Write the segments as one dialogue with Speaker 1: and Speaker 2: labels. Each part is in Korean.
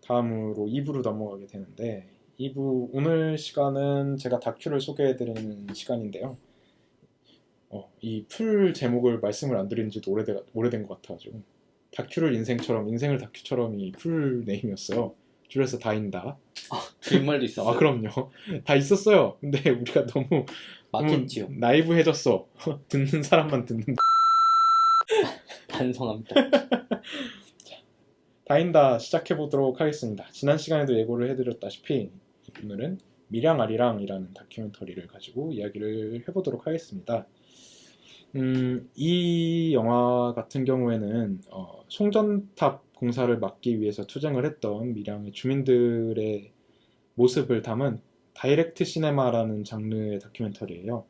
Speaker 1: 다음으로 2부로 넘어가게 되는데 2부 오늘 시간은 제가 다큐를 소개해드리는 시간인데요. 이 풀 제목을 말씀을 안 드린 지도 오래된 것 같아가지고 다큐를 인생처럼 인생을 다큐처럼이 풀 네임이었어요. 줄여서 다인다.
Speaker 2: 그런 말도 있었어요.
Speaker 1: 그럼요. 다 있었어요. 근데 우리가 너무
Speaker 2: 맞겠지요.
Speaker 1: 나이브해졌어. 듣는 사람만 듣는.
Speaker 2: 반성합니다.
Speaker 1: 다인다 시작해보도록 하겠습니다. 지난 시간에도 예고를 해드렸다시피 오늘은 미량아리랑이라는 다큐멘터리를 가지고 이야기를 해보도록 하겠습니다. 이 영화 같은 경우에는 송전탑 공사를 막기 위해서 투쟁을 했던 밀양의 주민들의 모습을 담은 다이렉트 시네마라는 장르의 다큐멘터리예요.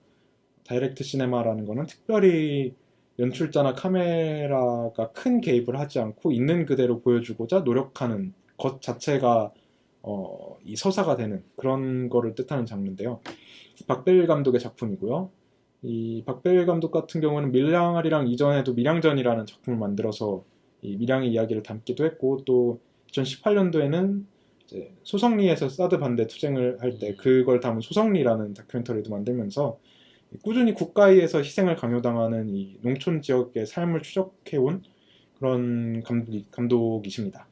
Speaker 1: 다이렉트 시네마라는 거는 특별히 연출자나 카메라가 큰 개입을 하지 않고 있는 그대로 보여주고자 노력하는 것 자체가 이 서사가 되는 그런 거를 뜻하는 장르인데요. 박벨 감독의 작품이고요. 이 박벨 감독 같은 경우는 밀양아리랑 이전에도 밀양전이라는 작품을 만들어서 이 밀양의 이야기를 담기도 했고, 또 2018년도에는 이제 소성리에서 사드 반대 투쟁을 할 때 그걸 담은 소성리라는 다큐멘터리도 만들면서 꾸준히 국가위에서 희생을 강요당하는 이 농촌 지역의 삶을 추적해온 그런 감독이십니다.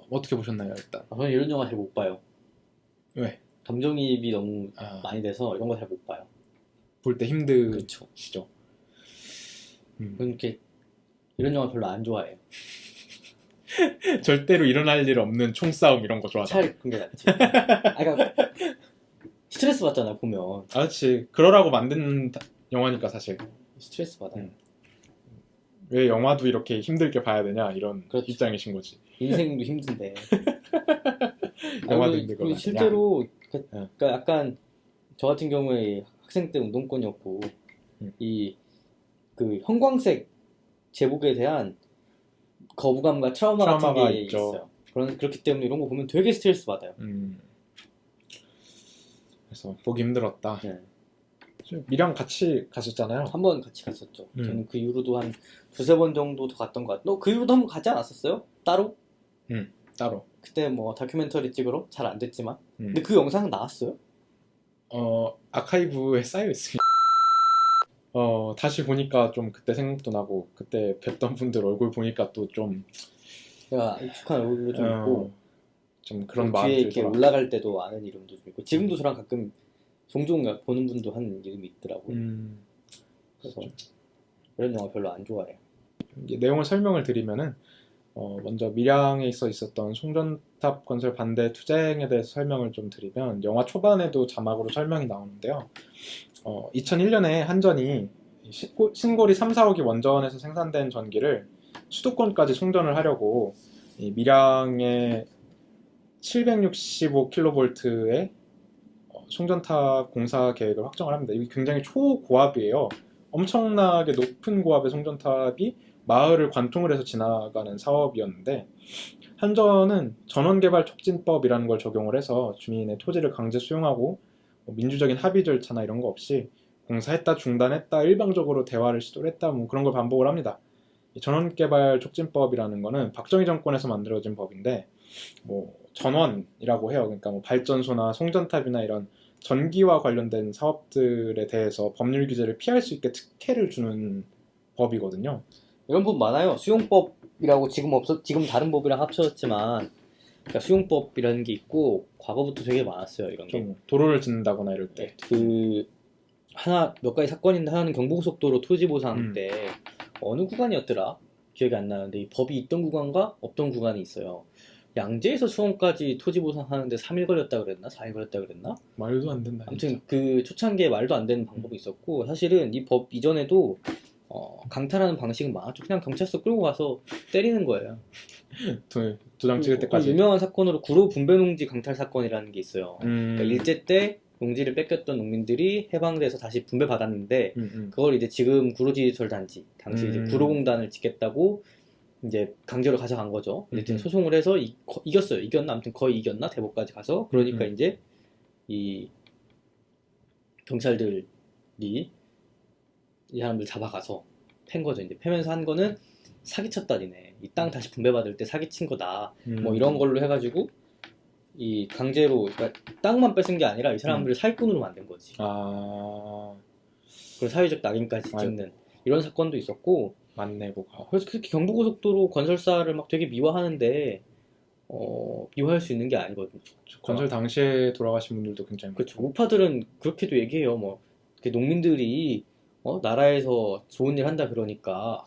Speaker 1: 어떻게 보셨나요, 일단?
Speaker 2: 저는 이런 영화 잘 못 봐요.
Speaker 1: 왜?
Speaker 2: 감정이입이 너무 많이 돼서 이런 거 잘 못 봐요.
Speaker 1: 볼 때
Speaker 2: 그렇죠.
Speaker 1: 힘드시죠?
Speaker 2: 이렇게 이런 영화 별로 안 좋아해요.
Speaker 1: 절대로 일어날 일 없는 총싸움 이런 거 좋아하잖아.
Speaker 2: 차라리 그런 게 낫지. 그러니까 스트레스 받잖아 보면.
Speaker 1: 그렇지. 그러라고 만든 영화니까 사실.
Speaker 2: 스트레스 받아요.
Speaker 1: 왜 영화도 이렇게 힘들게 봐야 되냐 이런
Speaker 2: 그렇죠.
Speaker 1: 입장이신 거지.
Speaker 2: 인생도 힘든데.
Speaker 1: 영화도 힘들고.
Speaker 2: 실제로 그러니까 약간 저 같은 경우에 학생 때 운동권이었고 이 그 형광색 제복에 대한 거부감과 트라우마 같은 게
Speaker 1: 있죠.
Speaker 2: 있어요. 그렇기 때문에 이런 거 보면 되게 스트레스 받아요.
Speaker 1: 그래서 보기 힘들었다.
Speaker 2: 네.
Speaker 1: 미랑 같이 갔었잖아요.
Speaker 2: 한 번 같이 갔었죠. 저는 그 이후로도 한 두세 번 정도 더 갔던 것 같아요. 너 그 이후로도 한 번 가지 않았었어요? 따로?
Speaker 1: 따로.
Speaker 2: 그때 뭐 다큐멘터리 찍으러 잘 안 됐지만. 근데 그 영상은 나왔어요?
Speaker 1: 아카이브에 쌓여 있습니다. 다시 보니까 좀 그때 생각도 나고 그때 뵀던 분들 얼굴 보니까 또 좀
Speaker 2: 내가 익숙한 얼굴도 좀 있고
Speaker 1: 좀 그런
Speaker 2: 뒤에
Speaker 1: 마음이
Speaker 2: 이렇게
Speaker 1: 들더라고요.
Speaker 2: 올라갈 때도 아는 이름도 좀 있고 지금도 저랑 가끔 종종 보는 분도 한 이름이 있더라고요. 그래서 이런 영화 별로 안 좋아해요.
Speaker 1: 이제 내용을 설명을 드리면은 먼저 밀양에 있었던 송전탑 건설 반대 투쟁에 대해서 설명을 좀 드리면 영화 초반에도 자막으로 설명이 나오는데요. 2001년에 한전이 신고리 3, 4호기 원전에서 생산된 전기를 수도권까지 송전을 하려고 이 밀양의 765kV의 송전탑 공사 계획을 확정을 합니다. 이게 굉장히 초고압이에요. 엄청나게 높은 고압의 송전탑이 마을을 관통을 해서 지나가는 사업이었는데 한전은 전원개발촉진법이라는 걸 적용을 해서 주민의 토지를 강제 수용하고 민주적인 합의 절차나 이런 거 없이 공사했다 중단했다 일방적으로 대화를 시도를 했다 뭐 그런 걸 반복을 합니다. 전원개발촉진법이라는 거는 박정희 정권에서 만들어진 법인데 뭐 전원이라고 해요. 그러니까 뭐 발전소나 송전탑이나 이런 전기와 관련된 사업들에 대해서 법률 규제를 피할 수 있게 특혜를 주는 법이거든요.
Speaker 2: 이런 법 많아요. 수용법이라고 지금 다른 법이랑 합쳐졌지만 그러니까 수용법이라는 게 있고 과거부터 되게 많았어요. 이런 게.
Speaker 1: 도로를 짓는다거나 이럴 때.
Speaker 2: 몇 가지 사건이 있는데 하나는 경부고속도로 토지 보상 때 어느 구간이었더라? 기억이 안 나는데 이 법이 있던 구간과 없던 구간이 있어요. 양재에서 수원까지 토지 보상하는데 3일 걸렸다 그랬나? 4일 걸렸다 그랬나?
Speaker 1: 말도 안 된다.
Speaker 2: 아무튼 그 초창기에 말도 안 되는 방법이 있었고 사실은 이 법 이전에도 강탈하는 방식은 많았죠. 그냥 경찰서 끌고 가서 때리는 거예요.
Speaker 1: 도장 찍을 때까지.
Speaker 2: 유명한 사건으로 구로 분배농지 강탈 사건이라는 게 있어요. 그러니까 일제 때 농지를 뺏겼던 농민들이 해방돼서 다시 분배받았는데 그걸 이제 지금 구로디지털 단지 당시 이제 구로공단을 짓겠다고 이제 강제로 가져간 거죠. 일단 소송을 해서 이겼어요. 이겼나? 아무튼 거의 이겼나? 대법까지 가서 그러니까 이제 이 경찰들이 이 사람들 잡아가서 팬 거죠. 이제 패면서 한 거는 사기쳤다 니네. 이 땅 다시 분배받을 때 사기친 거다. 뭐
Speaker 1: 음.
Speaker 2: 이런 걸로 해가지고 이 강제로 그러니까 땅만 뺏은 게 아니라 이 사람들을 사기꾼으로 만든 거지.
Speaker 1: 아,
Speaker 2: 그리고 사회적 낙인까지
Speaker 1: 아이고.
Speaker 2: 찍는 이런 사건도 있었고.
Speaker 1: 맞네, 뭐가.
Speaker 2: 그래서 특히 경부고속도로 건설사를 막 되게 미화하는데 미화할 수 있는 게 아니거든요.
Speaker 1: 건설 당시에 돌아가신 분들도 굉장히
Speaker 2: 그렇죠. 우파들은 그렇게도 얘기해요. 뭐 이렇게 농민들이 나라에서 좋은 일 한다 그러니까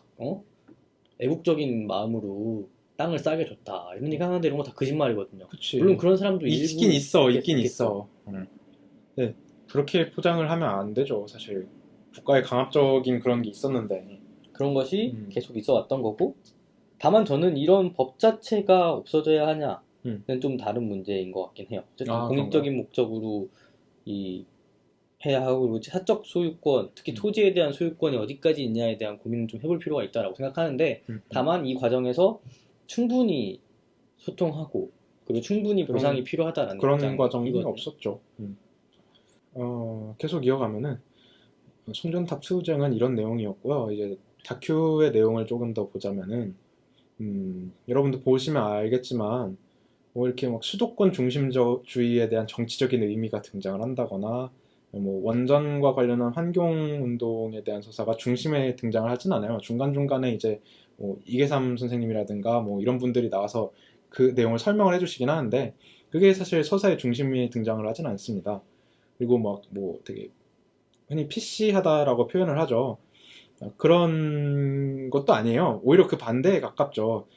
Speaker 2: 애국적인 마음으로 땅을 싸게 줬다 이런 얘기 하는데 이런 거 다 거짓말이거든요.
Speaker 1: 그치.
Speaker 2: 물론 그런 사람도
Speaker 1: 있긴
Speaker 2: 일부
Speaker 1: 있어, 있긴
Speaker 2: 있겠죠.
Speaker 1: 있어. 네, 그렇게 포장을 하면 안 되죠, 사실. 국가의 강압적인 그런 게 있었는데.
Speaker 2: 그런 것이
Speaker 1: 음.
Speaker 2: 계속 있어 왔던 거고, 다만 저는 이런 법 자체가 없어져야 하냐는 좀 다른 문제인 것 같긴 해요. 어쨌든
Speaker 1: 아,
Speaker 2: 공익적인 목적으로 이 해야 하고, 그리고 사적 소유권, 특히 토지에 대한 소유권이 어디까지 있냐에 대한 고민을 좀 해볼 필요가 있다라고 생각하는데, 다만 이 과정에서 충분히 소통하고 그리고 충분히 보상이 필요하다라는
Speaker 1: 그런 과정이
Speaker 2: 입장이거든요.
Speaker 1: 없었죠. 계속 이어가면은 송전탑 투쟁은 이런 내용이었고요. 이제 다큐의 내용을 조금 더 보자면은 여러분도 보시면 알겠지만 뭐 이렇게 막 수도권 중심주의에 대한 정치적인 의미가 등장을 한다거나 뭐 원전과 관련한 환경 운동에 대한 서사가 중심에 등장을 하진 않아요. 중간중간에 이제 뭐 이계삼 선생님이라든가 뭐 이런 분들이 나와서 그 내용을 설명을 해주시긴 하는데 그게 사실 서사의 중심에 등장을 하진 않습니다. 그리고 막 뭐 되게 흔히 PC하다라고 표현을 하죠. 그런 것도 아니에요. 오히려 그 반대에 가깝죠.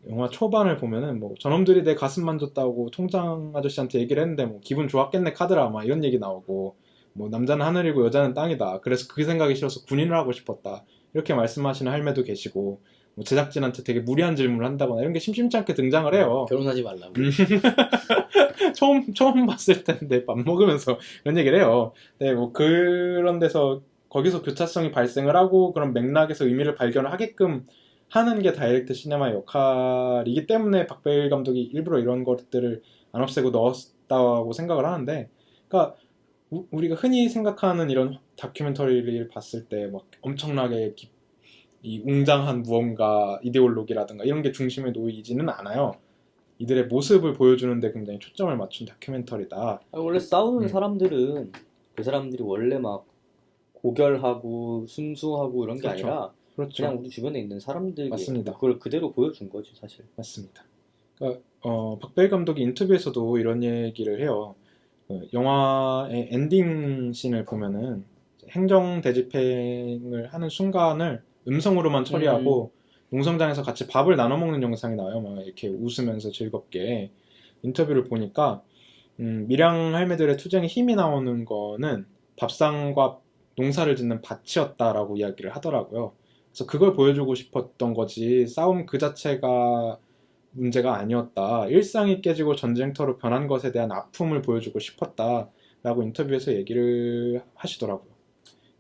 Speaker 1: 영화 초반을 보면은 뭐 저놈들이 내 가슴 만졌다고 통장 아저씨한테 얘기를 했는데 뭐 기분 좋았겠네 카드라 막 이런 얘기 나오고 뭐 남자는 하늘이고 여자는 땅이다. 그래서 그 생각이 싫어서 군인을 하고 싶었다. 이렇게 말씀하시는 할매도 계시고 뭐 제작진한테 되게 무리한 질문을 한다거나 이런 게 심심치 않게 등장을 해요.
Speaker 2: 결혼하지 말라고.
Speaker 1: 처음 봤을 텐데 밥 먹으면서 그런 얘기를 해요. 네, 뭐 그런 데서 거기서 교차성이 발생을 하고 그런 맥락에서 의미를 발견을 하게끔 하는 게 다이렉트 시네마의 역할이기 때문에 박배일 감독이 일부러 이런 것들을 안 없애고 넣었다고 생각을 하는데, 그러니까 우리가 흔히 생각하는 이런 다큐멘터리를 봤을 때 막 엄청나게 이 웅장한 무언가 이데올로기라든가 이런 게 중심에 놓이지는 않아요. 이들의 모습을 보여주는데 굉장히 초점을 맞춘 다큐멘터리다.
Speaker 2: 원래 싸우는
Speaker 1: 음.
Speaker 2: 사람들은 그 사람들이 원래 막 고결하고 순수하고 이런 게
Speaker 1: 그렇죠.
Speaker 2: 아니라
Speaker 1: 그렇죠.
Speaker 2: 그냥 우리 주변에 있는 사람들이
Speaker 1: 맞습니다.
Speaker 2: 그걸 그대로 보여준 거지 사실.
Speaker 1: 맞습니다. 그러니까 박배일 감독이 인터뷰에서도 이런 얘기를 해요. 영화의 엔딩 씬을 보면은 행정 대집행을 하는 순간을 음성으로만 처리하고 농성장에서 같이 밥을 나눠 먹는 영상이 나와요. 막 이렇게 웃으면서 즐겁게 인터뷰를 보니까 밀양 할매들의 투쟁에 힘이 나오는 거는 밥상과 농사를 짓는 밭이었다라고 이야기를 하더라고요. 그래서 그걸 보여주고 싶었던 거지 싸움 그 자체가 문제가 아니었다. 일상이 깨지고 전쟁터로 변한 것에 대한 아픔을 보여주고 싶었다라고 인터뷰에서 얘기를 하시더라고요.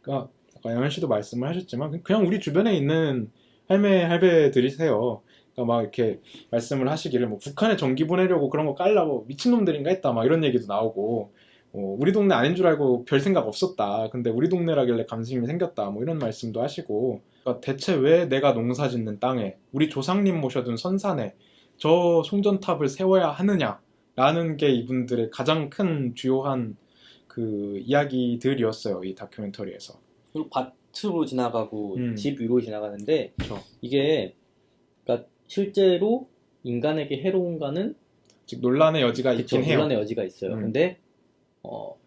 Speaker 1: 그러니까 아까 영현 씨도 말씀을 하셨지만 그냥 우리 주변에 있는 할배들이세요. 그러니까 막 이렇게 말씀을 하시기를 뭐 북한에 전기 보내려고 그런 거 깔라고 미친놈들인가 했다 막 이런 얘기도 나오고 우리 동네 아닌 줄 알고 별 생각 없었다. 근데 우리 동네라길래 관심이 생겼다. 뭐 이런 말씀도 하시고 그러니까 대체 왜 내가 농사 짓는 땅에 우리 조상님 모셔둔 선산에 저 송전탑을 세워야 하느냐라는 게 이분들의 가장 큰 주요한 그 이야기들이었어요. 이 다큐멘터리에서.
Speaker 2: 그리고 밭으로 지나가고 집 위로 지나가는데
Speaker 1: 그렇죠.
Speaker 2: 이게 그러니까 실제로 인간에게 해로운가는
Speaker 1: 즉 논란의 여지가
Speaker 2: 그쵸,
Speaker 1: 있긴 해요.
Speaker 2: 논란의 여지가 있어요. 근데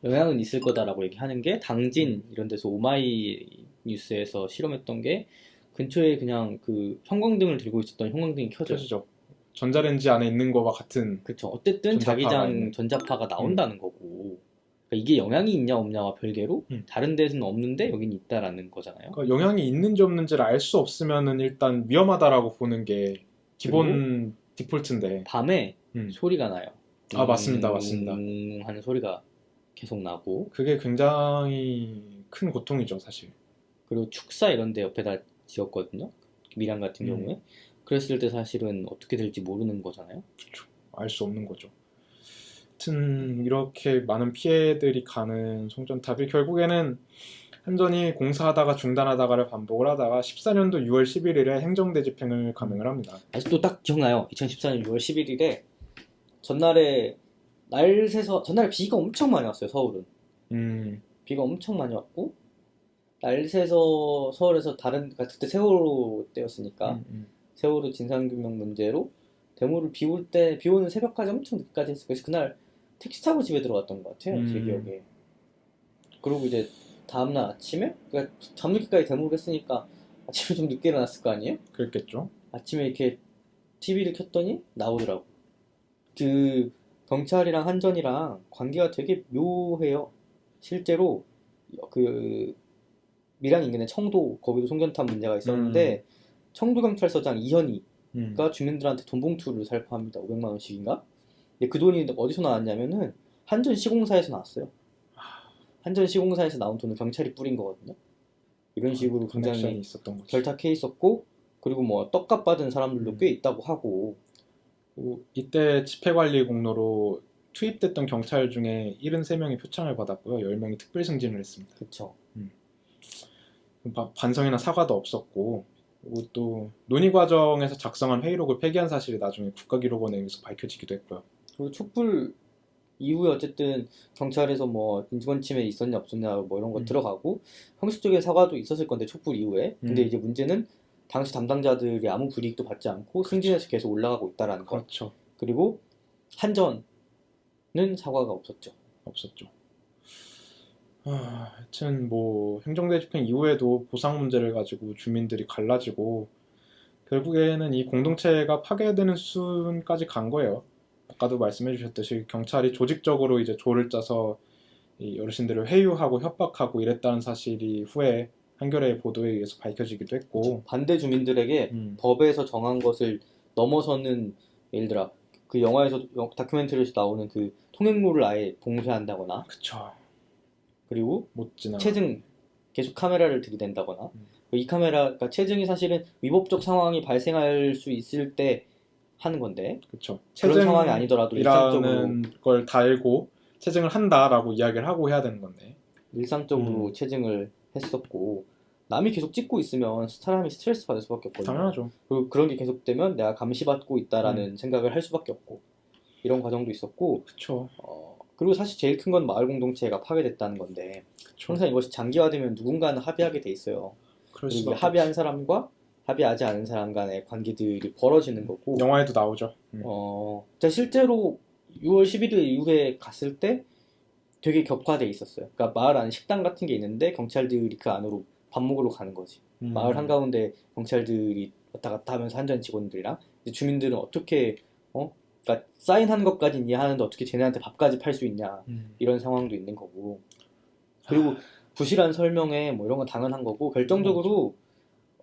Speaker 2: 영향은 있을 거다라고 얘기하는 게 당진 이런 데서 오마이 뉴스에서 실험했던 게 근처에 그냥 그 형광등을 들고 있었던 형광등이 켜져요.
Speaker 1: 켜지죠. 전자레인지 안에 있는 거와 같은.
Speaker 2: 그쵸. 어쨌든
Speaker 1: 전자파가
Speaker 2: 자기장
Speaker 1: 있는.
Speaker 2: 전자파가 나온다는 거고. 그러니까 이게 영향이 있냐 없냐와 별개로 다른 데서는 없는데 여긴 있다라는 거잖아요.
Speaker 1: 그러니까 영향이 있는지 없는지를 알 수 없으면은 일단 위험하다라고 보는 게 기본 디폴트인데.
Speaker 2: 밤에 소리가 나요.
Speaker 1: 아, 맞습니다. 맞습니다.
Speaker 2: 하는 소리가 계속 나고.
Speaker 1: 그게 굉장히 큰 고통이죠, 사실.
Speaker 2: 그리고 축사 이런 데 옆에다 지었거든요. 밀양 같은 경우에. 그랬을 때 사실은 어떻게 될지 모르는 거잖아요.
Speaker 1: 그렇죠. 알 수 없는 거죠. 하여튼 이렇게 많은 피해들이 가는 송전탑이 결국에는 한전이 공사하다가 중단하다가를 반복을 하다가 14년도 6월 11일에 행정대 집행을 감행을 합니다.
Speaker 2: 아직도 딱 기억나요. 2014년 6월 11일에 전날에 날 새서 전날에 비가 엄청 많이 왔어요. 서울은. 비가 엄청 많이 왔고 날 새서 서울에서 그러니까 그때 세월호 때였으니까 세월호 진상규명 문제로 데모를 비 오는 새벽까지 엄청 늦게까지 했어요. 그래서 그날 택시 타고 집에 들어갔던 것 같아요. 제 기억에. 그리고 이제 다음날 아침에 그러니까 잠늦게까지 데모를 했으니까 아침에 좀 늦게 일어났을 거 아니에요?
Speaker 1: 그랬겠죠.
Speaker 2: 아침에 이렇게 TV를 켰더니 나오더라고. 그 경찰이랑 한전이랑 관계가 되게 묘해요. 실제로 그 밀양 인근의 청도 거기도 송전탑 문제가 있었는데 청도경찰서장 이현희가 주민들한테 돈 봉투를 살포합니다. 500만 원씩인가? 근데 그 돈이 어디서 나왔냐면은 한전 시공사에서 나왔어요. 한전 시공사에서 나온 돈을 경찰이 뿌린 거거든요. 이런 식으로 굉장히
Speaker 1: 있었던 거지.
Speaker 2: 결탁해 있었고 그리고 뭐 떡값 받은 사람들도 꽤 있다고 하고
Speaker 1: 이때 집회관리 공로로 투입됐던 경찰 중에 73명이 표창을 받았고요. 10명이 특별 승진을 했습니다.
Speaker 2: 그쵸.
Speaker 1: 반성이나 사과도 없었고 그리고 또 논의 과정에서 작성한 회의록을 폐기한 사실이 나중에 국가기록원에 의해서 밝혀지기도 했고요.
Speaker 2: 그리고 촛불 이후에 어쨌든 경찰에서 뭐 인권 침해 있었냐 없었냐 뭐 이런 거 들어가고 형식적인 사과도 있었을 건데 촛불 이후에 근데 이제 문제는 당시 담당자들이 아무 불이익도 받지 않고 승진해서 계속 올라가고 있다라는 거.
Speaker 1: 그렇죠.
Speaker 2: 그리고 한전은 사과가 없었죠.
Speaker 1: 하여튼 뭐 행정대 집행 이후에도 보상 문제를 가지고 주민들이 갈라지고 결국에는 이 공동체가 파괴되는 수준까지 간 거예요. 아까도 말씀해 주셨듯이 경찰이 조직적으로 이제 조를 짜서 이 어르신들을 회유하고 협박하고 이랬다는 사실이 후에 한겨레 보도에 의해서 밝혀지기도 했고
Speaker 2: 그렇죠. 반대 주민들에게 법에서 정한 것을 넘어서는 예를 들어 그 영화에서 다큐멘터리에서 나오는 그 통행로를 아예 봉쇄한다거나
Speaker 1: 그쵸.
Speaker 2: 그리고
Speaker 1: 못 지나
Speaker 2: 체증 계속 카메라를 들이댄다거나 이 그러니까 체증이 사실은 위법적 상황이 발생할 수 있을 때 하는 건데
Speaker 1: 그쵸.
Speaker 2: 그런 상황이 아니더라도
Speaker 1: 일상적으로 걸 달고 체증을 한다라고 이야기를 하고 해야 되는 건데
Speaker 2: 일상적으로 체증을 했었고 남이 계속 찍고 있으면 사람이 스트레스 받을 수밖에 없거든요.
Speaker 1: 당연하죠.
Speaker 2: 그리고 그런 게 계속되면 내가 감시받고 있다라는 생각을 할 수밖에 없고 이런 과정도 있었고
Speaker 1: 그쵸.
Speaker 2: 그리고 사실 제일 큰 건 마을 공동체가 파괴됐다는 건데
Speaker 1: 그쵸.
Speaker 2: 항상 이것이 장기화되면 누군가는 합의하게 돼 있어요. 그리고 합의한 사람과 합의하지 않은 사람 간의 관계들이 벌어지는 거고
Speaker 1: 영화에도 나오죠.
Speaker 2: 제가 실제로 6월 11일 이후에 갔을 때 되게 격화돼 있었어요. 그러니까 마을 안에 식당 같은 게 있는데 경찰들이 그 안으로 밥 먹으러 가는 거지. 마을 한가운데 경찰들이 왔다 갔다 하면서 한전 직원들이랑 이제 주민들은 어떻게 그러니까 사인하는 것까지 이해하는데 어떻게 쟤네한테 밥까지 팔 수 있냐 이런 상황도 있는 거고 그리고 부실한 설명에 뭐 이런 건 당연한 거고 결정적으로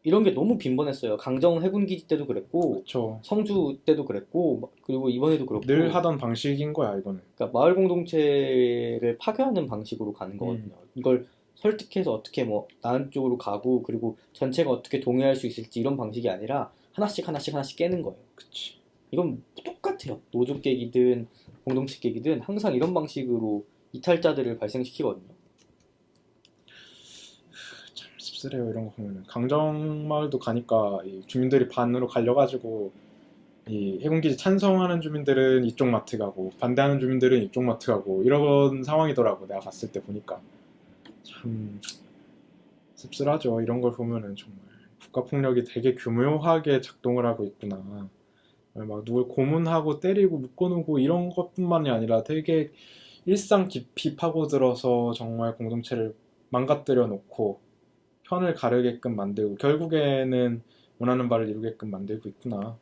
Speaker 2: 이런 게 너무 빈번했어요. 강정 해군기지 때도 그랬고
Speaker 1: 그쵸.
Speaker 2: 성주 때도 그랬고 그리고 이번에도 그렇고
Speaker 1: 늘 하던 방식인 거야 이거는.
Speaker 2: 그러니까 마을 공동체를 파괴하는 방식으로 가는 거거든요. 이걸 설득해서 어떻게 뭐 나은 쪽으로 가고 그리고 전체가 어떻게 동의할 수 있을지 이런 방식이 아니라 하나씩 깨는 거예요.
Speaker 1: 그치.
Speaker 2: 이건 똑같아요. 노조 깨기든 공동체 깨기든 항상 이런 방식으로 이탈자들을 발생시키거든요.
Speaker 1: 참 씁쓸해요 이런 거 보면은. 강정마을도 가니까 이 주민들이 반으로 갈려가지고 이 해군기지 찬성하는 주민들은 이쪽 마트 가고 반대하는 주민들은 이쪽 마트 가고 이런 상황이더라고 내가 갔을 때 보니까. 참 씁쓸하죠. 이런 걸 보면은 정말 국가폭력이 되게 교묘하게 작동을 하고 있구나. 막 누굴 고문하고 때리고 묶어놓고 이런 것뿐만이 아니라 되게 일상 깊이 파고들어서 정말 공동체를 망가뜨려 놓고 편을 가르게끔 만들고 결국에는 원하는 바를 이루게끔 만들고 있구나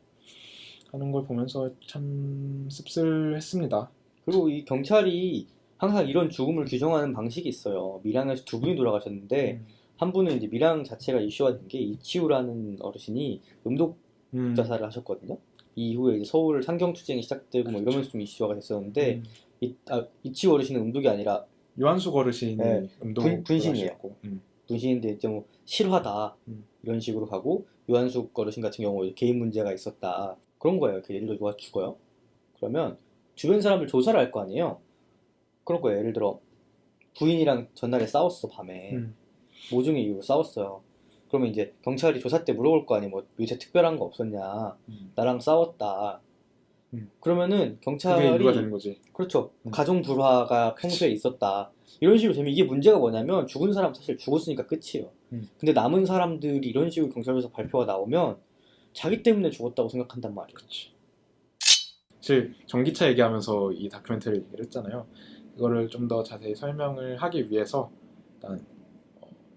Speaker 1: 하는 걸 보면서 참 씁쓸했습니다.
Speaker 2: 그리고 이 경찰이 항상 이런 죽음을 규정하는 방식이 있어요. 밀양에서 두 분이 돌아가셨는데 한 분은 이제 밀양 자체가 이슈가 된 게 이치우라는 어르신이 음독 자살을 하셨거든요. 이후에 이제 서울 상경투쟁이 시작되고 뭐 이러면서 좀 이슈화가 됐었는데 이치우 어르신은 음독이 아니라
Speaker 1: 유한숙 어르신이 음독을
Speaker 2: 분신이에요.
Speaker 1: 하셨고
Speaker 2: 분신인데 이제 뭐 실화다 이런 식으로 가고 유한숙 어르신 같은 경우 개인 문제가 있었다 그런 거예요. 예를 들어 누가 죽어요. 그러면 주변 사람을 조사를 할 거 아니에요. 그런 거예요. 예를 들어 부인이랑 전날에 싸웠어 밤에. 모종의 이유로 싸웠어요. 그러면 이제 경찰이 조사 때 물어볼 거 아니에요. 뭐 요새 특별한 거 없었냐? 나랑 싸웠다. 그러면은
Speaker 1: 그게 이유가
Speaker 2: 경찰이
Speaker 1: 되는 거지.
Speaker 2: 그렇죠. 가정 불화가 평소에 있었다. 이런 식으로 되면 이게 문제가 뭐냐면 죽은 사람 사실 죽었으니까 끝이에요. 근데 남은 사람들이 이런 식으로 경찰에서 발표가 나오면 자기 때문에 죽었다고 생각한단 말이에요.
Speaker 1: 그치. 사실 전기차 얘기하면서 이 다큐멘터리 얘기를 했잖아요. 이거를 좀 더 자세히 설명을 하기 위해서 일단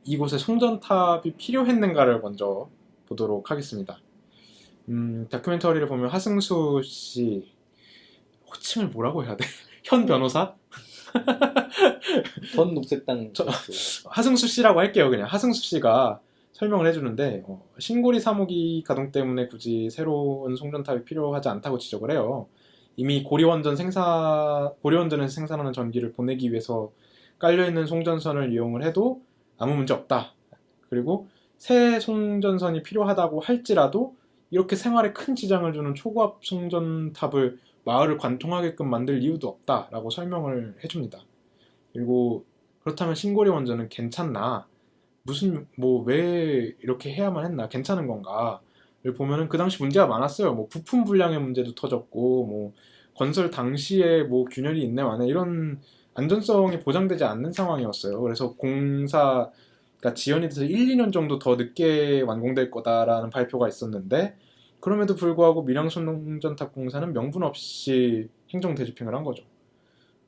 Speaker 1: 이곳에 송전탑이 필요했는가를 먼저 보도록 하겠습니다. 다큐멘터리를 보면 하승수 씨 호칭을 뭐라고 해야 돼? 현 변호사?
Speaker 2: 전 녹색당
Speaker 1: 하승수 씨라고 할게요. 그냥 하승수 씨가 설명을 해주는데 신고리 3호기 가동 때문에 굳이 새로운 송전탑이 필요하지 않다고 지적을 해요. 이미 고리원전에서 생산하는 전기를 보내기 위해서 깔려있는 송전선을 이용을 해도 아무 문제 없다. 그리고 새 송전선이 필요하다고 할지라도 이렇게 생활에 큰 지장을 주는 초고압 송전탑을 마을을 관통하게끔 만들 이유도 없다라고 설명을 해줍니다. 그리고 그렇다면 신고리 원전은 괜찮나? 왜 이렇게 해야만 했나? 괜찮은 건가?를 보면은 그 당시 문제가 많았어요. 뭐 부품 불량의 문제도 터졌고, 뭐 건설 당시에 뭐 균열이 있네 마네 이런 안전성이 보장되지 않는 상황이었어요. 그래서 공사가 지연이 돼서 1, 2년 정도 더 늦게 완공될 거다라는 발표가 있었는데 그럼에도 불구하고 밀양송전탑 공사는 명분 없이 행정 대집행을 한 거죠.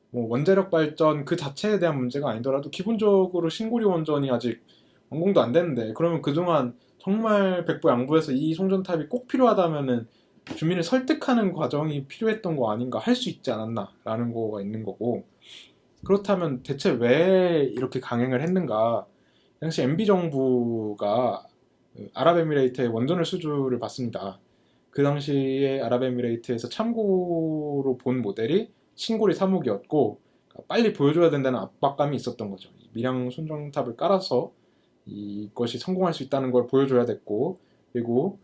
Speaker 1: 뭐 원자력 발전 그 자체에 대한 문제가 아니더라도 기본적으로 신고리 원전이 아직 완공도 안 됐는데 그러면 그동안 정말 백부양부에서 이 송전탑이 꼭 필요하다면은 주민을 설득하는 과정이 필요했던 거 아닌가 할 수 있지 않았나 라는 거가 있는 거고 그렇다면 대체 왜 이렇게 강행을 했는가 당시 MB 정부가 아랍에미레이트에 원전을 수주를 받습니다. 그 당시에 아랍에미레이트에서 참고로 본 모델이 신고리 3호기였고 빨리 보여줘야 된다는 압박감이 있었던 거죠. 밀양 송전탑을 깔아서 이것이 성공할 수 있다는 걸 보여줘야 됐고 그리고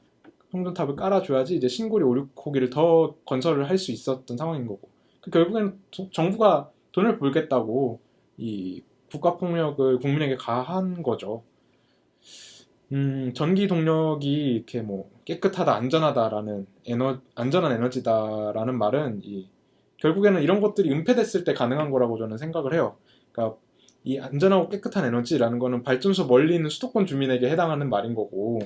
Speaker 1: 송전탑을 깔아줘야지 이제 신고리 5, 6호기를 더 건설을 할 수 있었던 상황인 거고 결국에는 정부가 돈을 벌겠다고 이 국가폭력을 국민에게 가한 거죠. 전기 동력이 이렇게 뭐 깨끗하다, 안전하다라는 안전한 에너지다라는 말은 결국에는 이런 것들이 은폐됐을 때 가능한 거라고 저는 생각을 해요. 그러니까 이 안전하고 깨끗한 에너지라는 거는 발전소 멀리 있는 수도권 주민에게 해당하는 말인 거고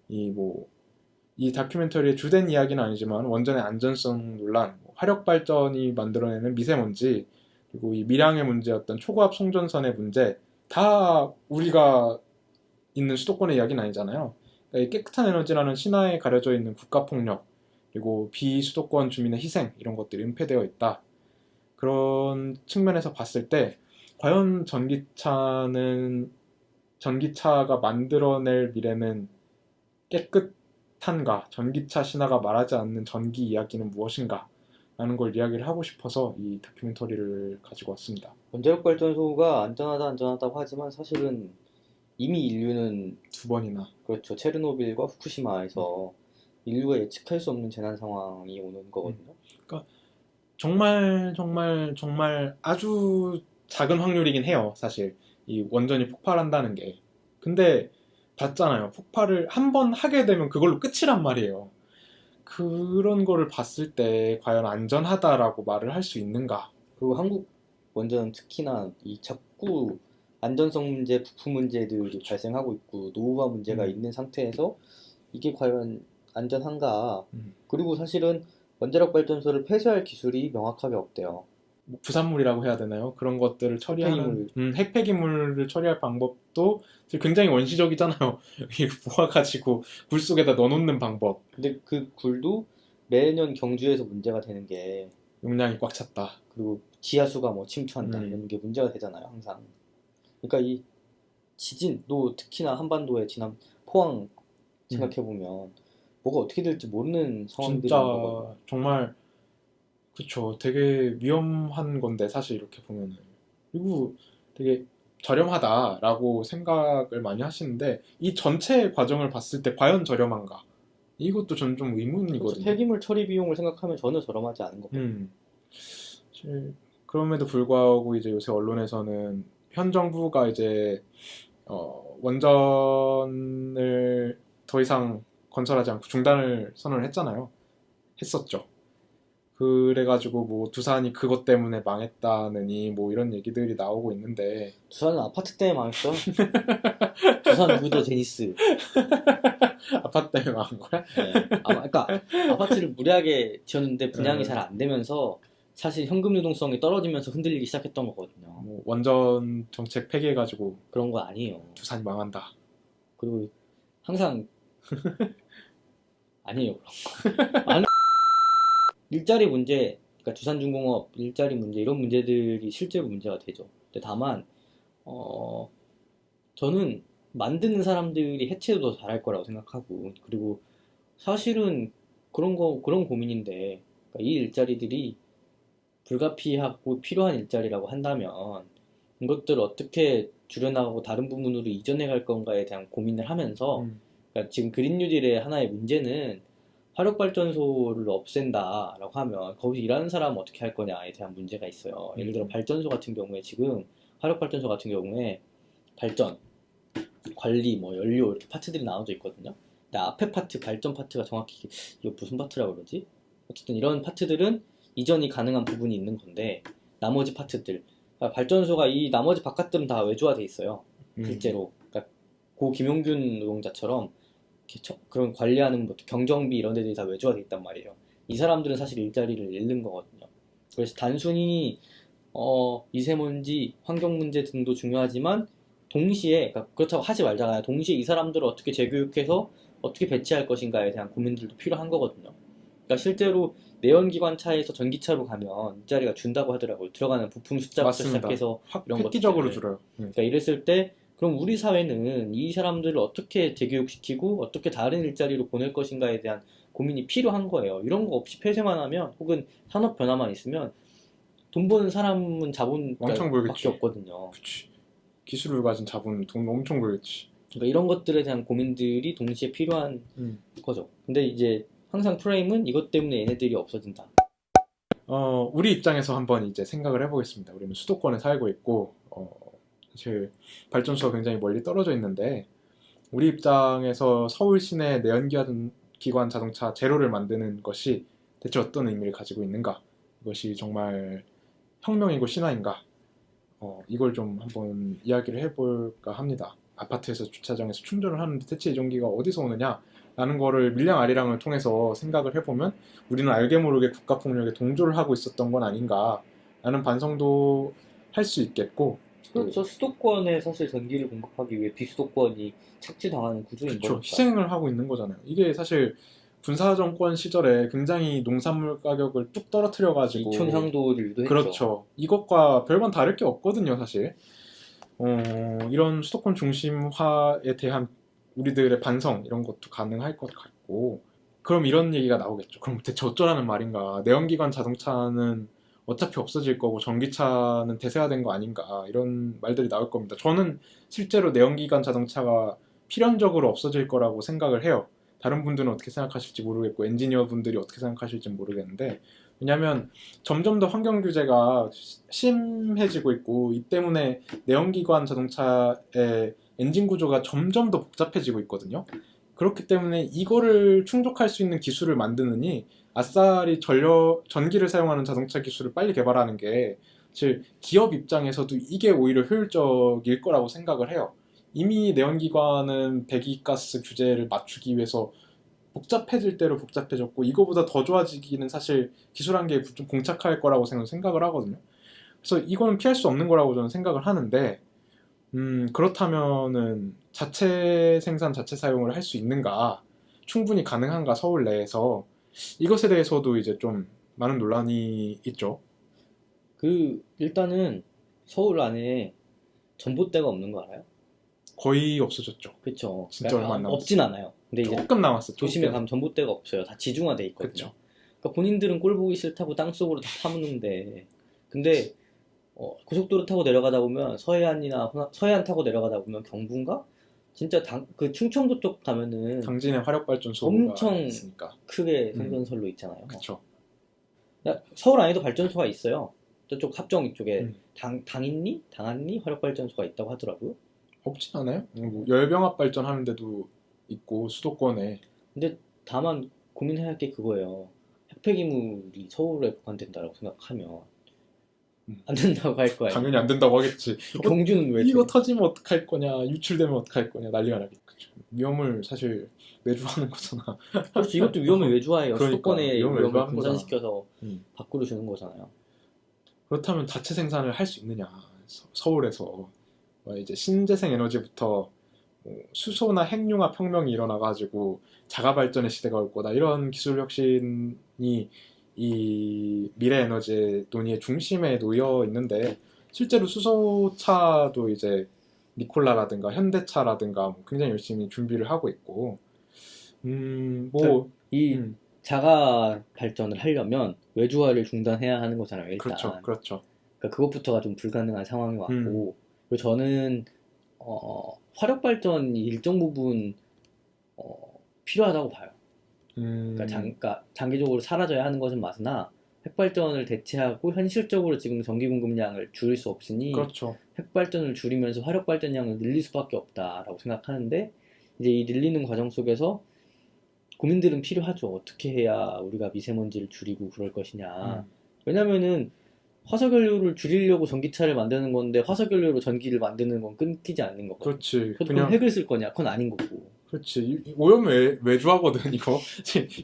Speaker 1: 이 다큐멘터리의 주된 이야기는 아니지만 원전의 안전성 논란, 화력 발전이 만들어내는 미세먼지, 그리고 이 밀양의 문제였던 초고압 송전선의 문제 다 우리가 있는 수도권의 이야기는 아니잖아요. 그러니까 이 깨끗한 에너지라는 신화에 가려져 있는 국가폭력, 그리고 비수도권 주민의 희생 이런 것들이 은폐되어 있다. 그런 측면에서 봤을 때 과연 전기차가 만들어낼 미래는 깨끗한가? 전기차 신화가 말하지 않는 전기 이야기는 무엇인가? 라는 걸 이야기를 하고 싶어서 이 다큐멘터리를 가지고 왔습니다.
Speaker 2: 원자력 발전소가 안전하다고 하지만 사실은 이미 인류는
Speaker 1: 2번이나
Speaker 2: 그렇죠. 체르노빌과 후쿠시마에서 인류가 예측할 수 없는 재난 상황이 오는 거거든요.
Speaker 1: 그러니까 정말 아주 작은 확률이긴 해요. 사실 이 원전이 폭발한다는 게. 근데 봤잖아요. 폭발을 한 번 하게 되면 그걸로 끝이란 말이에요. 그런 거를 봤을 때 과연 안전하다라고 말을 할 수 있는가?
Speaker 2: 그리고 한국 원전은 특히나 이 자꾸 안전성 문제, 부품 문제들이 발생하고 있고 노후화 문제가 있는 상태에서 이게 과연 안전한가? 그리고 사실은 원자력 발전소를 폐쇄할 기술이 명확하게 없대요.
Speaker 1: 뭐 부산물이라고 해야 되나요? 그런 것들을 처리하는 핵폐기물을 처리할 방법도 굉장히 원시적이잖아요. 이거 모아가지고 굴 속에다 넣어놓는 방법.
Speaker 2: 근데 그 굴도 매년 경주에서 문제가 되는 게
Speaker 1: 용량이 꽉 찼다.
Speaker 2: 그리고 지하수가 뭐 침투한다 이런 게 문제가 되잖아요, 항상. 그러니까 이 지진도 특히나 한반도에 지난 포항 생각해보면 뭐가 어떻게 될지 모르는 상황들이
Speaker 1: 진짜
Speaker 2: 거거든요.
Speaker 1: 정말 그쵸. 되게 위험한 건데 사실 이렇게 보면은 그리고 되게 저렴하다라고 생각을 많이 하시는데 이 전체 과정을 봤을 때 과연 저렴한가? 이것도 저는 좀 의문이거든요.
Speaker 2: 폐기물 처리 비용을 생각하면 전혀 저렴하지 않은 거거든요.
Speaker 1: 사실 그럼에도 불구하고 이제 요새 언론에서는 현 정부가 이제 원전을 더 이상 건설하지 않고 중단을 선언을 했었죠. 그래가지고 뭐 두산이 그것 때문에 망했다느니 뭐 이런 얘기들이 나오고 있는데
Speaker 2: 두산은 아파트 때문에 망했어. 두산 무더 제니스.
Speaker 1: 아파트 때문에 망한 거야?
Speaker 2: 네. 그러니까 아파트를 무리하게 지었는데 분양이
Speaker 1: 네.
Speaker 2: 잘 안 되면서 사실 현금 유동성이 떨어지면서 흔들리기 시작했던 거거든요.
Speaker 1: 뭐 원전 정책 폐기해가지고
Speaker 2: 그런 거 아니에요.
Speaker 1: 두산이 망한다.
Speaker 2: 그리고 항상 아니에요. 그런 거. 일자리 문제, 그러니까 두산중공업 일자리 문제 이런 문제들이 실제로 문제가 되죠. 근데 다만 저는 만드는 사람들이 해체도 더 잘할 거라고 생각하고, 그리고 사실은 그런 고민인데, 그러니까 이 일자리들이 불가피하고 필요한 일자리라고 한다면 이것들을 어떻게 줄여나가고 다른 부분으로 이전해 갈 건가에 대한 고민을 하면서, 그러니까 지금 그린 뉴딜의 하나의 문제는 화력발전소를 없앤다라고 하면 거기서 일하는 사람은 어떻게 할 거냐에 대한 문제가 있어요. 예를 들어 발전소 같은 경우에 지금 화력발전소 같은 경우에 발전, 관리, 뭐 연료 이렇게 파트들이 나눠져 있거든요. 근데 앞에 파트, 발전 파트가 정확히 이거 무슨 파트라고 그러지? 어쨌든 이런 파트들은 이전이 가능한 부분이 있는 건데 나머지 파트들, 그러니까 발전소가 이 나머지 바깥들은 다 외주화돼 있어요. 실제로. 그러니까 고 김용균 노동자처럼 이렇게 그런 관리하는 것도 경정비 이런 데들이 다 외주화돼 있단 말이에요. 이 사람들은 사실 일자리를 잃는 거거든요. 그래서 단순히 미세먼지, 환경 문제 등도 중요하지만 동시에, 그러니까 그렇다고 하지 말잖아요. 동시에 이 사람들을 어떻게 재교육해서 어떻게 배치할 것인가에 대한 고민들도 필요한 거거든요. 그러니까 실제로 내연기관차에서 전기차로 가면 일자리가 준다고 하더라고요. 들어가는 부품 숫자부터
Speaker 1: 맞습니다.
Speaker 2: 시작해서 이런
Speaker 1: 획기적으로
Speaker 2: 것들.
Speaker 1: 줄어요.
Speaker 2: 그러니까 이랬을 때 그럼 우리 사회는 이 사람들을 어떻게 재교육시키고 어떻게 다른 일자리로 보낼 것인가에 대한 고민이 필요한 거예요. 이런 거 없이 폐쇄만 하면 혹은 산업 변화만 있으면 돈 버는 사람은
Speaker 1: 왕창
Speaker 2: 자본가밖에
Speaker 1: 벌겠지.
Speaker 2: 없거든요.
Speaker 1: 그치. 기술을 가진 자본 돈 엄청 벌겠지.
Speaker 2: 그러니까 이런 것들에 대한 고민들이 동시에 필요한 거죠. 근데 이제 항상 프레임은 이것 때문에 얘네들이 없어진다.
Speaker 1: 우리 입장에서 한번 이제 생각을 해보겠습니다. 우리는 수도권에 살고 있고, 사실 발전소가 굉장히 멀리 떨어져 있는데, 우리 입장에서 서울 시내 내연기관 자동차 제로를 만드는 것이 대체 어떤 의미를 가지고 있는가? 이것이 정말 혁명이고 신화인가? 이걸 좀 한번 이야기를 해볼까 합니다. 아파트에서 주차장에서 충전을 하는데 대체 이 전기가 어디서 오느냐? 라는 거를 밀량아리랑을 통해서 생각을 해보면 우리는 알게 모르게 국가폭력에 동조를 하고 있었던 건 아닌가 라는 반성도 할 수 있겠고,
Speaker 2: 그렇죠. 수도권에 사실 전기를 공급하기 위해 비수도권이 착취당하는 구조인
Speaker 1: 그렇죠.
Speaker 2: 거니까.
Speaker 1: 희생을 하고 있는 거잖아요. 이게 사실 군사정권 시절에 굉장히 농산물 가격을 뚝 떨어뜨려가지고
Speaker 2: 이촌향도를 유도했죠.
Speaker 1: 그렇죠. 이것과 별반 다를 게 없거든요, 사실. 이런 수도권 중심화에 대한 우리들의 반성 이런 것도 가능할 것 같고, 그럼 이런 얘기가 나오겠죠. 그럼 대체 어쩌라는 말인가? 내연기관 자동차는 어차피 없어질 거고 전기차는 대세화된 거 아닌가? 이런 말들이 나올 겁니다. 저는 실제로 내연기관 자동차가 필연적으로 없어질 거라고 생각을 해요. 다른 분들은 어떻게 생각하실지 모르겠고 엔지니어 분들이 어떻게 생각하실지 모르겠는데, 왜냐하면 점점 더 환경 규제가 심해지고 있고 이 때문에 내연기관 자동차의 엔진 구조가 점점 더 복잡해지고 있거든요. 그렇기 때문에 이거를 충족할 수 있는 기술을 만드느니 아싸리 전기를 사용하는 자동차 기술을 빨리 개발하는 게 사실 기업 입장에서도 이게 오히려 효율적일 거라고 생각을 해요. 이미 내연기관은 배기가스 규제를 맞추기 위해서 복잡해질 대로 복잡해졌고 이거보다 더 좋아지기는 사실 기술 한계에 좀 봉착할 거라고 생각을 하거든요. 그래서 이거는 피할 수 없는 거라고 저는 생각을 하는데, 그렇다면은 자체 생산, 자체 사용을 할 수 있는가? 충분히 가능한가? 서울 내에서 이것에 대해서도 이제 좀 많은 논란이 있죠.
Speaker 2: 일단은 서울 안에 전봇대가 없는 거 알아요?
Speaker 1: 거의 없어졌죠.
Speaker 2: 그쵸.
Speaker 1: 진짜 얼마 안 남았어요.
Speaker 2: 없진 않아요. 근데 이제
Speaker 1: 조금 남았어요.
Speaker 2: 도심에
Speaker 1: 조금.
Speaker 2: 가면 전봇대가 없어요. 다 지중화돼 있거든요.
Speaker 1: 그쵸.
Speaker 2: 그러니까 본인들은 꼴 보기 싫다고 땅속으로 다 파묻는데, 근데 고속도로 타고 내려가다 보면 서해안 타고 내려가다 보면 경부인가? 진짜 그 충청도 쪽 가면은
Speaker 1: 당진의 화력발전소가
Speaker 2: 엄청
Speaker 1: 있으니까.
Speaker 2: 크게 송전선로 있잖아요.
Speaker 1: 그쵸.
Speaker 2: 서울 안에도 발전소가 있어요. 저쪽 합정 이쪽에
Speaker 1: 음.
Speaker 2: 당안리 화력발전소가 있다고 하더라고요.
Speaker 1: 없진 않아요? 뭐 열병합 발전하는 데도 있고 수도권에.
Speaker 2: 근데 다만 고민해야 할 게 그거예요. 핵폐기물이 서울에 보관된다라고 생각하면
Speaker 1: 음.
Speaker 2: 안 된다고 할 거 아니에요.
Speaker 1: 당연히 안 된다고 하겠지.
Speaker 2: 경주는 왜
Speaker 1: 이거
Speaker 2: 돼?
Speaker 1: 터지면 어떡할 거냐, 유출되면 어떡할 거냐, 난리가 나겠죠. 위험을 사실 내주하는 거잖아.
Speaker 2: 그렇지, 이것도 위험을 외주화해요.
Speaker 1: 그러니까,
Speaker 2: 수도권의
Speaker 1: 위험을
Speaker 2: 위험을
Speaker 1: 외주화하는
Speaker 2: 분산시켜서
Speaker 1: 음.
Speaker 2: 밖으로 주는 거잖아요.
Speaker 1: 그렇다면 자체 생산을 할 수 있느냐? 서울에서 이제 신재생 에너지부터 수소나 핵융합 혁명이 일어나가지고 자가 발전의 시대가 올 거다. 이런 기술 혁신이 이 미래 에너지 논의의 중심에 놓여 있는데 실제로 수소차도 이제 니콜라라든가 현대차라든가 뭐 굉장히 열심히 준비를 하고 있고 뭐
Speaker 2: 이
Speaker 1: 음,
Speaker 2: 자가 발전을 하려면 외주화를 중단해야 하는 거잖아요, 일단.
Speaker 1: 그렇죠, 그렇죠.
Speaker 2: 그러니까 그것부터가 좀 불가능한 상황이 왔고, 그리고 저는 화력 발전이 일정 부분 필요하다고 봐요. 그러니까 장기적으로 사라져야 하는 것은 맞으나 핵발전을 대체하고 현실적으로 지금 전기 공급량을 줄일 수 없으니
Speaker 1: 그렇죠.
Speaker 2: 핵발전을 줄이면서 화력 발전량을 늘릴 수밖에 없다라고 생각하는데 이제 이 늘리는 과정 속에서 고민들은 필요하죠. 어떻게 해야 우리가 미세먼지를 줄이고 그럴 것이냐. 왜냐면은 화석연료를 줄이려고 전기차를 만드는 건데 화석연료로 전기를 만드는 건 끊기지 않는 거거든.
Speaker 1: 그렇지.
Speaker 2: 그럼 핵을 쓸 거냐? 그건 아닌 거고.
Speaker 1: 그렇지. 오염 외주하거든, 이거.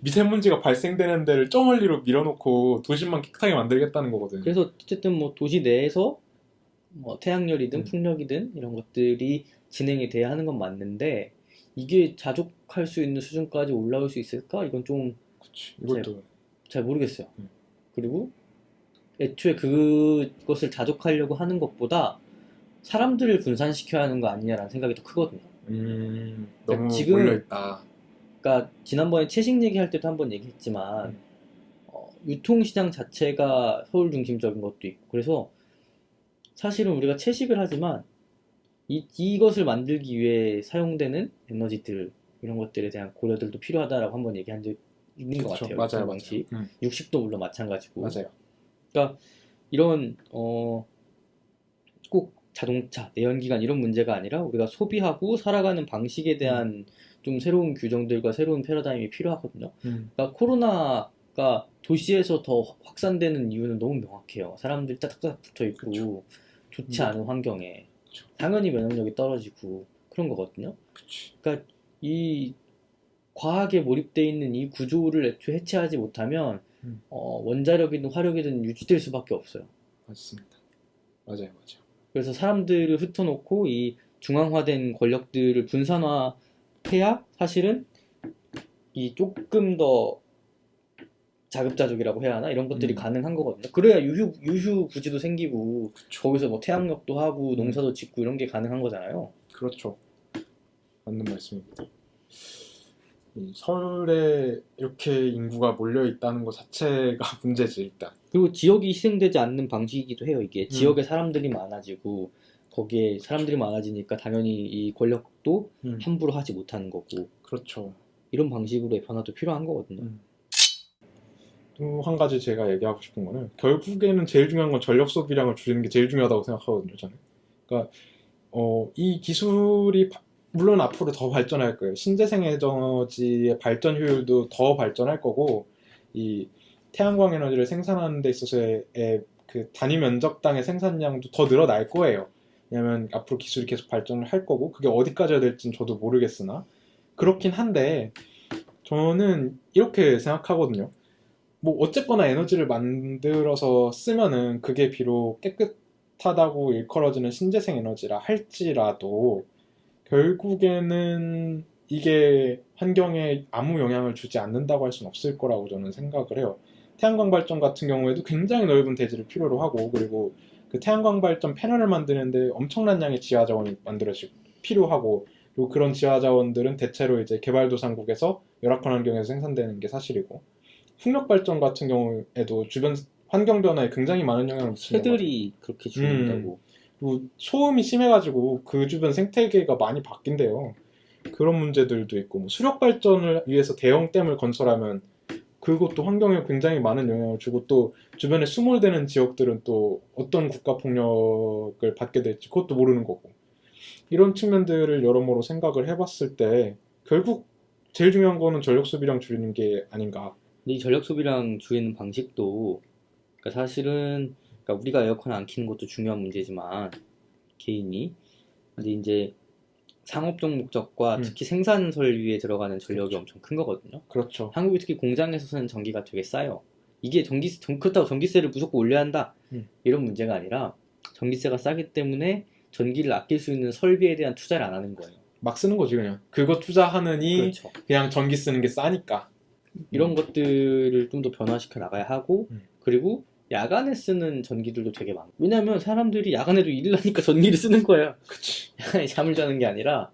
Speaker 1: 미세먼지가 발생되는 데를 저 멀리로 밀어놓고 도심만 깨끗하게 만들겠다는 거거든.
Speaker 2: 그래서 어쨌든 뭐 도시 내에서 뭐 태양열이든
Speaker 1: 음.
Speaker 2: 풍력이든 이런 것들이 진행이 돼야 하는 건 맞는데 이게 자족할 수 있는 수준까지 올라올 수 있을까? 이건 좀
Speaker 1: 그치. 이것도.
Speaker 2: 잘 모르겠어요.
Speaker 1: 음.
Speaker 2: 그리고 애초에 그것을 자족하려고 하는 것보다 사람들을 분산시켜야 하는 거 아니냐라는 생각이 더 크거든요.
Speaker 1: 너무
Speaker 2: 지금-
Speaker 1: 몰려있다.
Speaker 2: 그러니까 지난번에 채식 얘기할 때도 한번 얘기했지만 유통시장 자체가 서울 중심적인 것도 있고 그래서 사실은 우리가 채식을 하지만 이것을 만들기 위해 사용되는 에너지들 이런 것들에 대한 고려들도 필요하다라고 한번 얘기한 적 있는 것
Speaker 1: 그쵸.
Speaker 2: 같아요.
Speaker 1: 맞아요,
Speaker 2: 유통
Speaker 1: 맞아요.
Speaker 2: 방식.
Speaker 1: 음,
Speaker 2: 육식도 물론 마찬가지고.
Speaker 1: 맞아요.
Speaker 2: 그러니까 이런 꼭 자동차, 내연기관 이런 문제가 아니라 우리가 소비하고 살아가는 방식에 대한 좀 새로운 규정들과 새로운 패러다임이 필요하거든요. 그러니까 코로나가 도시에서 더 확산되는 이유는 너무 명확해요. 사람들이 따닥따닥 붙어 있고
Speaker 1: 그쵸.
Speaker 2: 좋지 않은 환경에
Speaker 1: 그쵸.
Speaker 2: 당연히 면역력이 떨어지고 그런 거거든요.
Speaker 1: 그치.
Speaker 2: 그러니까 이 과학에 몰입되어 있는 이 구조를 애초에 해체하지 못하면 원자력이든 화력이든 유지될 수밖에 없어요.
Speaker 1: 맞습니다. 맞아요, 맞아요.
Speaker 2: 그래서 사람들을 흩어놓고 이 중앙화된 권력들을 분산화해야 사실은 이 조금 더 자급자족이라고 해야 하나? 이런 것들이 가능한 거거든요. 그래야 유휴 부지도 생기고 거기서 뭐 태양력도 하고 농사도 짓고 이런 게 가능한 거잖아요.
Speaker 1: 그렇죠. 맞는 말씀입니다. 서울에 이렇게 인구가 몰려 있다는 것 자체가 문제지, 일단.
Speaker 2: 그리고 지역이 희생되지 않는 방식이기도 해요. 이게 지역에 사람들이 많아지고 거기에 사람들이 많아지니까 당연히 이 권력도 함부로 하지 못하는 거고
Speaker 1: 그렇죠.
Speaker 2: 이런 방식으로의 변화도 필요한 거거든요.
Speaker 1: 또 한 가지 제가 얘기하고 싶은 거는 결국에는 제일 중요한 건 전력 소비량을 줄이는 게 제일 중요하다고 생각하거든요, 저는. 그러니까 이 기술이 물론 앞으로 더 발전할 거예요. 신재생 에너지의 발전 효율도 더 발전할 거고 이 태양광 에너지를 생산하는 데 있어서의 그 단위 면적당의 생산량도 더 늘어날 거예요. 왜냐면 앞으로 기술이 계속 발전을 할 거고 그게 어디까지 될지는 저도 모르겠으나 그렇긴 한데 저는 이렇게 생각하거든요. 뭐 어쨌거나 에너지를 만들어서 쓰면은 그게 비록 깨끗하다고 일컬어지는 신재생 에너지라 할지라도 결국에는 이게 환경에 아무 영향을 주지 않는다고 할 수는 없을 거라고 저는 생각을 해요. 태양광 발전 같은 경우에도 굉장히 넓은 대지를 필요로 하고 그리고 그 태양광 발전 패널을 만드는데 엄청난 양의 지하 자원이 필요하고 그리고 그런 지하 자원들은 대체로 이제 개발도상국에서 열악한 환경에서 생산되는 게 사실이고 풍력 발전 같은 경우에도 주변 환경 변화에 굉장히 많은 영향을 미치는 거죠.
Speaker 2: 새들이 그렇게 죽는다고.
Speaker 1: 그리고 소음이 심해가지고 그 주변 생태계가 많이 바뀐대요. 그런 문제들도 있고 뭐 수력 발전을 위해서 대형 댐을 건설하면 그것도 환경에 굉장히 많은 영향을 주고 또 주변에 수몰되는 지역들은 또 어떤 국가 폭력을 받게 될지 그것도 모르는 거고 이런 측면들을 여러모로 생각을 해봤을 때 결국 제일 중요한 거는 전력 소비량 줄이는 게 아닌가.
Speaker 2: 근데 이 전력 소비량 줄이는 방식도 그러니까 사실은 그러니까 우리가 에어컨 안 켜는 것도 중요한 문제지만 개인이 근데 이제 상업적 목적과 특히 생산 설비에 들어가는 전력이
Speaker 1: 그렇죠.
Speaker 2: 엄청 큰 거거든요.
Speaker 1: 그렇죠.
Speaker 2: 한국이 특히 공장에서 쓰는 전기가 되게 싸요. 이게 그렇다고 전기세를 무조건 올려야 한다 이런 문제가 아니라 전기세가 싸기 때문에 전기를 아낄 수 있는 설비에 대한 투자를 안 하는 거예요.
Speaker 1: 막 쓰는 거지 그냥. 그거 투자하느니
Speaker 2: 그렇죠.
Speaker 1: 그냥 전기 쓰는 게 싸니까.
Speaker 2: 이런 것들을 좀 더 변화시켜 나가야 하고 그리고 야간에 쓰는 전기들도 되게 많고 왜냐면 사람들이 야간에도 일을 하니까 전기를 쓰는 거예요.
Speaker 1: 그치.
Speaker 2: 야간에 잠을 자는 게 아니라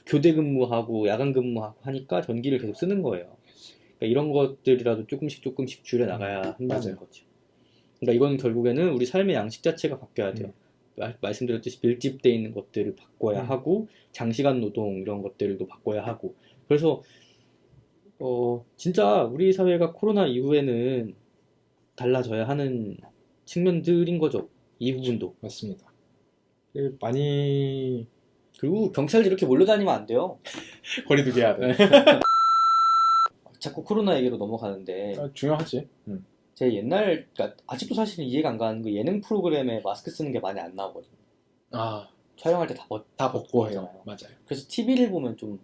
Speaker 2: 교대 근무하고 야간 근무하고 하니까 전기를 계속 쓰는 거예요. 그러니까 이런 것들이라도 조금씩 줄여 나가야 한다는
Speaker 1: 맞아요.
Speaker 2: 거죠. 그러니까 이건 결국에는 우리 삶의 양식 자체가 바뀌어야 돼요. 말씀드렸듯이 밀집돼 있는 것들을 바꿔야 하고 장시간 노동 이런 것들도 바꿔야 하고 그래서 진짜 우리 사회가 코로나 이후에는 달라져야 하는 측면들인 거죠. 이 부분도.
Speaker 1: 맞습니다. 많이
Speaker 2: 그리고 경찰들 이렇게 몰려다니면 안 돼요.
Speaker 1: 거리두기 해야 돼.
Speaker 2: 자꾸 코로나 얘기로 넘어가는데
Speaker 1: 중요하지.
Speaker 2: 제 옛날, 그러니까 아직도 사실은 이해가 안 가는 거 예능 프로그램에 마스크 쓰는 게 많이 안 나오거든요.
Speaker 1: 아,
Speaker 2: 촬영할 때
Speaker 1: 다 벗고 해요.
Speaker 2: 벗잖아요.
Speaker 1: 맞아요.
Speaker 2: 그래서 TV를 보면 좀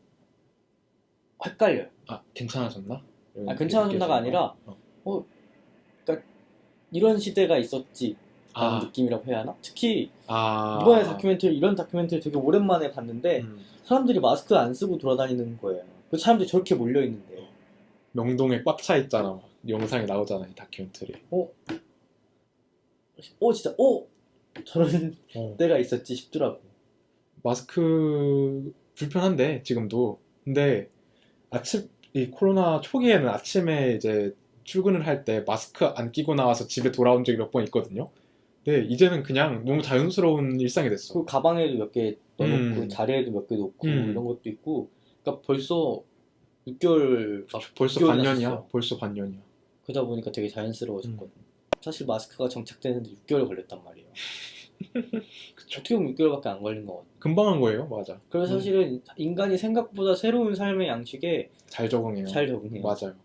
Speaker 2: 헷갈려요.
Speaker 1: 아, 괜찮아졌나?
Speaker 2: 괜찮아졌나가 아니라 그러니까 이런 시대가 있었지 라는 느낌이라고 해야 하나? 특히 이번에 이런 다큐멘터리 되게 오랜만에 봤는데 사람들이 마스크 안 쓰고 돌아다니는 거예요. 그 사람들이 저렇게 몰려 있는데
Speaker 1: 명동에 꽉 차 있잖아. 영상에 나오잖아, 이 다큐멘터리.
Speaker 2: 진짜 저런 때가 있었지 싶더라고.
Speaker 1: 마스크 불편한데 지금도. 근데 이 코로나 초기에는 아침에 이제 출근을 할 때 마스크 안 끼고 나와서 집에 돌아온 적이 몇 번 있거든요. 근데 이제는 그냥 너무 자연스러운 일상이 됐어.
Speaker 2: 그 가방에도 몇 개 넣어놓고 자리에도 몇 개 놓고 이런 것도 있고. 그러니까 벌써 6개월
Speaker 1: 벌써
Speaker 2: 6개월이
Speaker 1: 반년이야.
Speaker 2: 났었어요.
Speaker 1: 벌써 반년이야.
Speaker 2: 그러다 보니까 되게 자연스러워졌거든. 사실 마스크가 정착되는데 6개월 걸렸단 말이에요.
Speaker 1: 그쵸.
Speaker 2: 어떻게 보면 6개월밖에 안 걸린 것 같아.
Speaker 1: 금방 한 거예요. 맞아.
Speaker 2: 그래서 사실은 인간이 생각보다 새로운 삶의 양식에
Speaker 1: 잘 적응해요.
Speaker 2: 잘 적응해요.
Speaker 1: 맞아요.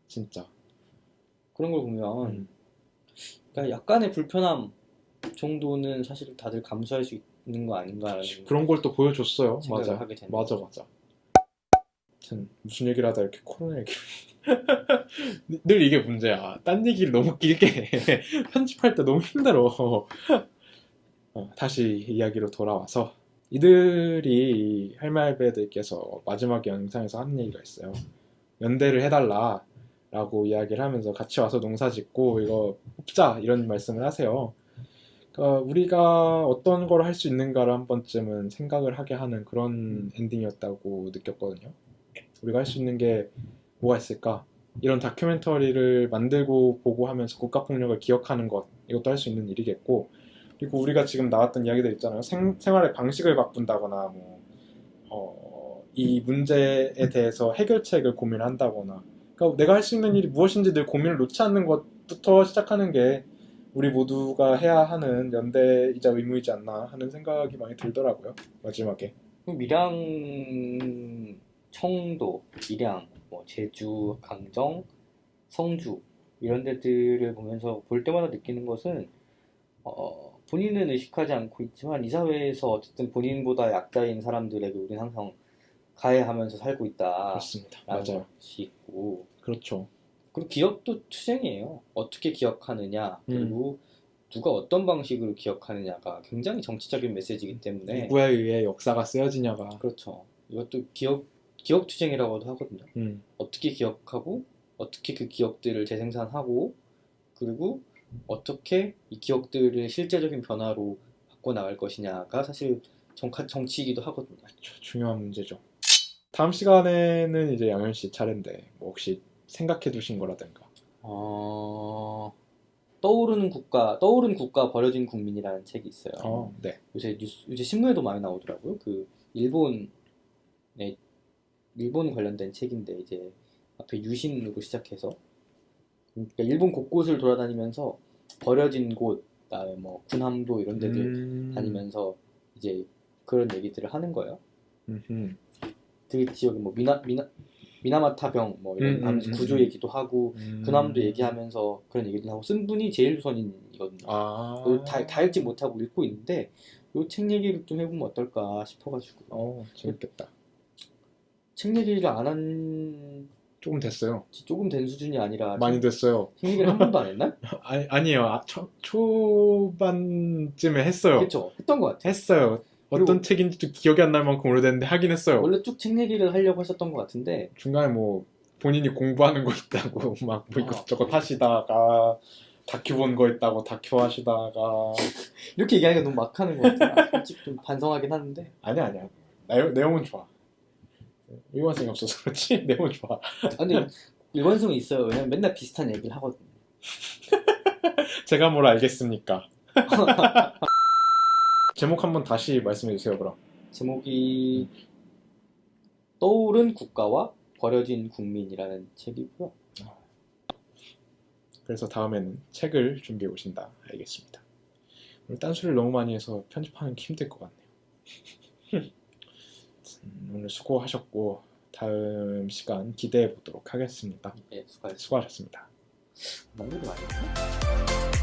Speaker 1: 진짜.
Speaker 2: 그런 걸 보면 그러니까 약간의 불편함 정도는 사실 다들 감수할 수 있는 거 아닌가라는
Speaker 1: 그런 걸 또 보여줬어요.
Speaker 2: 생각을
Speaker 1: 맞아.
Speaker 2: 하게 되는
Speaker 1: 맞아. 무슨 얘기를 하다 이렇게 코로나 얘기를 늘 이게 문제야. 딴 얘기를 너무 길게 편집할 때 너무 힘들어. 다시 이야기로 돌아와서 이들이 할매할배들께서 마지막 영상에서 하는 얘기가 있어요. 연대를 해달라 라고 이야기를 하면서 같이 와서 농사 짓고 이거 뽑자 이런 말씀을 하세요. 그러니까 우리가 어떤 걸 할 수 있는가를 한 번쯤은 생각을 하게 하는 그런 엔딩이었다고 느꼈거든요. 우리가 할 수 있는 게 뭐가 있을까? 이런 다큐멘터리를 만들고 보고 하면서 국가폭력을 기억하는 것, 이것도 할 수 있는 일이겠고, 그리고 우리가 지금 나왔던 이야기들 있잖아요. 생활의 방식을 바꾼다거나 이 문제에 대해서 해결책을 고민한다거나, 그러니까 내가 할 수 있는 일이 무엇인지 늘 고민을 놓지 않는 것부터 시작하는 게 우리 모두가 해야 하는 연대이자 의무이지 않나 하는 생각이 많이 들더라고요. 마지막에.
Speaker 2: 밀양, 청도, 밀양, 제주, 강정, 성주 이런 데들을 보면서 볼 때마다 느끼는 것은 본인은 의식하지 않고 있지만 이 사회에서 어쨌든 본인보다 약자인 사람들에게 우리는 항상 가해하면서 살고 있다.
Speaker 1: 그렇습니다.
Speaker 2: 라는
Speaker 1: 맞아요.
Speaker 2: 것이 있고
Speaker 1: 그렇죠.
Speaker 2: 그리고 기억도 투쟁이에요. 어떻게 기억하느냐 그리고 누가 어떤 방식으로 기억하느냐가 굉장히 정치적인 메시지이기 때문에
Speaker 1: 누구에 의해 역사가 쓰여지냐가
Speaker 2: 그렇죠. 이것도 기억 투쟁이라고도 하거든요. 어떻게 기억하고 어떻게 그 기억들을 재생산하고 그리고 어떻게 이 기억들을 실제적인 변화로 바꿔 나갈 것이냐가 사실 정치이기도 하거든요.
Speaker 1: 그렇죠. 중요한 문제죠. 다음 시간에는 이제 양현 씨 차례인데 혹시 생각해 두신 거라든가.
Speaker 2: 떠오른 국가 버려진 국민이라는 책이 있어요.
Speaker 1: 네.
Speaker 2: 요새 신문에도 많이 나오더라고요. 그 일본 관련된 책인데 이제 앞에 유신으로 시작해서 그러니까 일본 곳곳을 돌아다니면서 버려진 곳, 그다음에 군함도 이런 데들 다니면서 이제 그런 얘기들을 하는 거예요.
Speaker 1: 음흠.
Speaker 2: 그 지역에 뭐 미나마타병 뭐 이런 하면서 구조 얘기도 하고 근함도 얘기하면서 그런 얘기도 하고 쓴 분이 제일조선인이거든요.
Speaker 1: 아.
Speaker 2: 다 읽지 못하고 읽고 있는데 요 책 얘기를 좀 해보면 어떨까 싶어가지고.
Speaker 1: 재밌겠다.
Speaker 2: 책 얘기를 안 한
Speaker 1: 조금 됐어요.
Speaker 2: 조금 된 수준이 아니라
Speaker 1: 많이 됐어요.
Speaker 2: 책 얘기를 한 번도 안 했나?
Speaker 1: 아니에요. 초반쯤에 했어요.
Speaker 2: 그렇죠. 했던 것 같아요.
Speaker 1: 했어요. 어떤 책인지도 기억이 안 날 만큼 오래됐는데 하긴 했어요.
Speaker 2: 원래 쭉 책 얘기를 하려고 하셨던 것 같은데
Speaker 1: 중간에 뭐 본인이 공부하는 거 있다고 막 뭐 이것저것 하시다가 다큐 본 거 있다고 다큐 하시다가
Speaker 2: 이렇게 얘기하니까 너무 막 하는 것 같아요. 솔직히 좀 반성하긴 하는데
Speaker 1: 아니야. 내용은 좋아. 일관성이 없어서 그렇지 내용은 좋아.
Speaker 2: 아니 일관성이 있어요. 왜냐면 맨날 비슷한 얘기를 하거든요.
Speaker 1: 제가 뭘 알겠습니까? 제목 한번 다시 말씀해 주세요, 그럼.
Speaker 2: 제목이 떠오른 국가와 버려진 국민이라는 책이고요.
Speaker 1: 그래서 다음에는 책을 준비해 오신다. 알겠습니다. 오늘 딴소리를 너무 많이 해서 편집하는 게 힘들 것 같네요. 오늘 수고하셨고 다음 시간 기대해 보도록 하겠습니다.
Speaker 2: 네, 수고하셨습니다.
Speaker 1: 수고하셨습니다.
Speaker 2: 너무 많이 했어요.